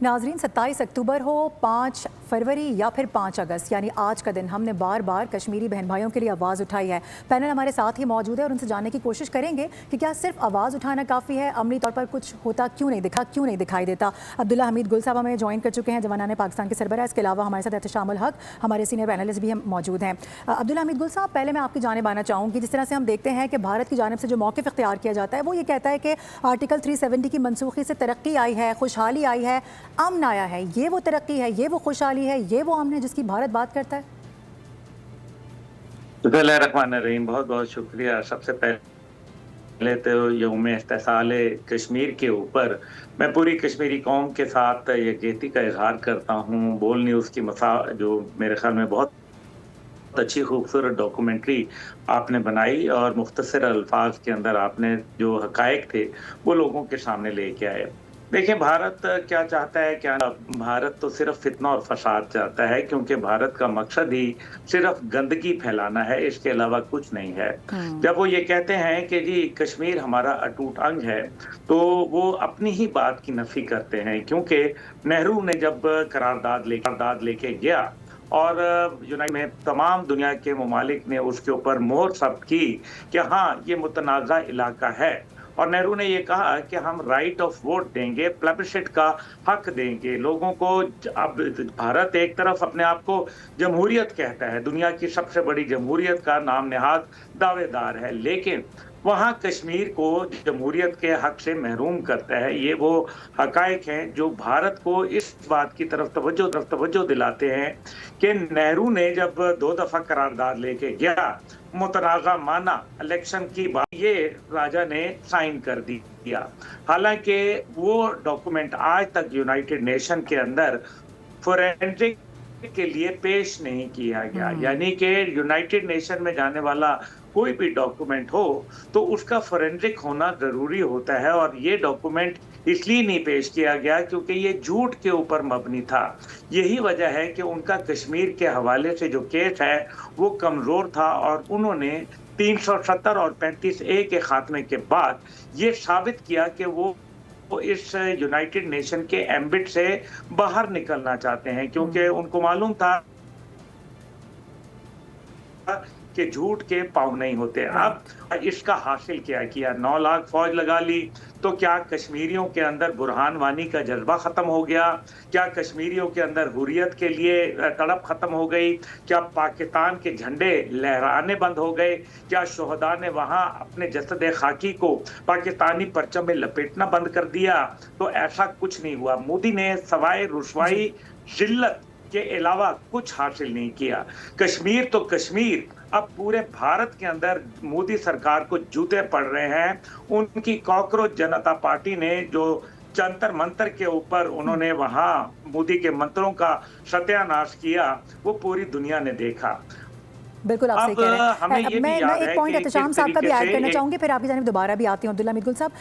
नाजरीन 27 अक्टूबर हो, 5 फरवरी या फिर 5 अगस्त यानी आज का दिन हमने बार बार कश्मीरी बहन भाइयों के लिए आवाज़ उठाई है। पैनल हमारे साथ ही मौजूद है और उनसे जानने की कोशिश करेंगे कि क्या सिर्फ आवाज़ उठाना काफ़ी है, अमली तौर पर कुछ होता क्यों नहीं दिखाई देता। अब्दुल्ला हमीद गुल साहब हमें ज्वाइन कर चुके हैं, जवानाने पाकिस्तान के सरबराह। इसके अलावा हमारे साथ एहतशामुल हक हमारे सीनियर पैनलिस्ट भी मौजूद हैं। अब्दुल्ला हमीद गुल साहब, पहले मैं आपकी जानिब आना चाहूँगी। जिस तरह से हम देखते हैं कि भारत की जानिब से जो मौक़िफ़ इख्तियार किया जाता है वो ये कहता है कि आर्टिकल 370 की मनसूखी से तरक्की आई है, खुशहाली आई है, अमन आया है। ये वो तरक्की है, ये वो खुशहाली है, ये वो अमन है जिसकी भारत बात करता है। बिस्मिल्लाहिर्रहमानिर्रहीम, बहुत बहुत शुक्रिया। सबसे पहले तो यौम इस्तिसाल कश्मीर के ऊपर मैं पूरी कश्मीरी कौम के साथ यकजहती का इजहार करता हूँ। बोल न्यूज़ की जो मेरे ख्याल में बहुत अच्छी खूबसूरत डॉक्यूमेंट्री आपने बनाई और मुख्तसर अल्फाज के अंदर आपने जो हकायक थे वो लोगों के सामने लेके आए। देखिए, भारत क्या चाहता है, क्या भारत तो सिर्फ फितना और फसाद चाहता है, क्योंकि भारत का मकसद ही सिर्फ गंदगी फैलाना है, इसके अलावा कुछ नहीं है। जब वो ये कहते हैं कि जी कश्मीर हमारा अटूट अंग है, तो वो अपनी ही बात की नफी करते हैं, क्योंकि नेहरू ने जब करारदाद लेके गया और यूनाइटेड में तमाम दुनिया के ममालिक ने उसके ऊपर मोहर जब्त की कि हाँ, ये मुतनाज़ा इलाका है, और नेहरू ने ये कहा कि हम राइट ऑफ वोट देंगे, प्लेबिस्सिट का हक देंगे लोगों को। अब भारत एक तरफ अपने आप को जमहूरियत कहता है, दुनिया की सबसे बड़ी जमहूरियत का नाम नेहाद दावेदार है, लेकिन वहाँ कश्मीर को जमहूरियत के हक से महरूम करता है। ये वो हकायक हैं जो भारत को इस बात की तरफ तवज्जो दिलाते हैं कि नेहरू ने जब 2 दफा करारदाद लेके गया, मुतनाज़ा माना, इलेक्शन की बात ये राजा ने साइन कर दिया। हालांकि वो डॉक्यूमेंट आज तक यूनाइटेड नेशन के अंदर फोरेंसिक के लिए पेश नहीं किया गया, यानी कि यूनाइटेड नेशन में जाने वाला कोई भी डॉक्यूमेंट हो तो उसका फोरेंसिक होना जरूरी होता है, और ये डॉक्यूमेंट इसलिए नहीं पेश किया गया क्योंकि ये झूठ के ऊपर मबनी था। यही वजह है कि उनका कश्मीर के हवाले से जो केस है वो कमजोर था, और उन्होंने 370 और 35A के खात्मे के बाद ये साबित किया कि वो इस यूनाइटेड नेशन के एम्बिट से बाहर निकलना चाहते हैं, क्योंकि उनको मालूम था कि झूठ के पाँव नहीं होते। अब इसका हासिल क्या किया, 9 लाख फौज लगा ली, तो क्या कश्मीरियों के अंदर बुरहान वानी का जज्बा खत्म हो गया? क्या कश्मीरियों के अंदर हुर्रियत के लिए तड़प खत्म हो गई? क्या पाकिस्तान के झंडे लहराने बंद हो गए? क्या शोहदा ने वहां अपने जसद खाकी को पाकिस्तानी परचम में लपेटना बंद कर दिया? तो ऐसा कुछ नहीं हुआ। मोदी ने सवाए रुसवाई, जिल्लत के अलावा कुछ हासिल नहीं किया। कश्मीर तो कश्मीर अब पूरे भारत के अंदर मोदी सरकार को जूते पड़ रहे हैं। उनकी कॉकरोच जनता पार्टी ने जो जंतर मंतर के ऊपर उन्होंने वहां मोदी के मंत्रों का सत्यानाश किया, वो पूरी दुनिया ने देखा। बिल्कुल आप सही कह रहे हैं। मैं एक पॉइंट एहतशाम साहब का भी ऐड करना चाहूंगी, फिर आपकी जानिब दोबारा भी आती हूं। अब्दुल्ला हमीद गुल साहब,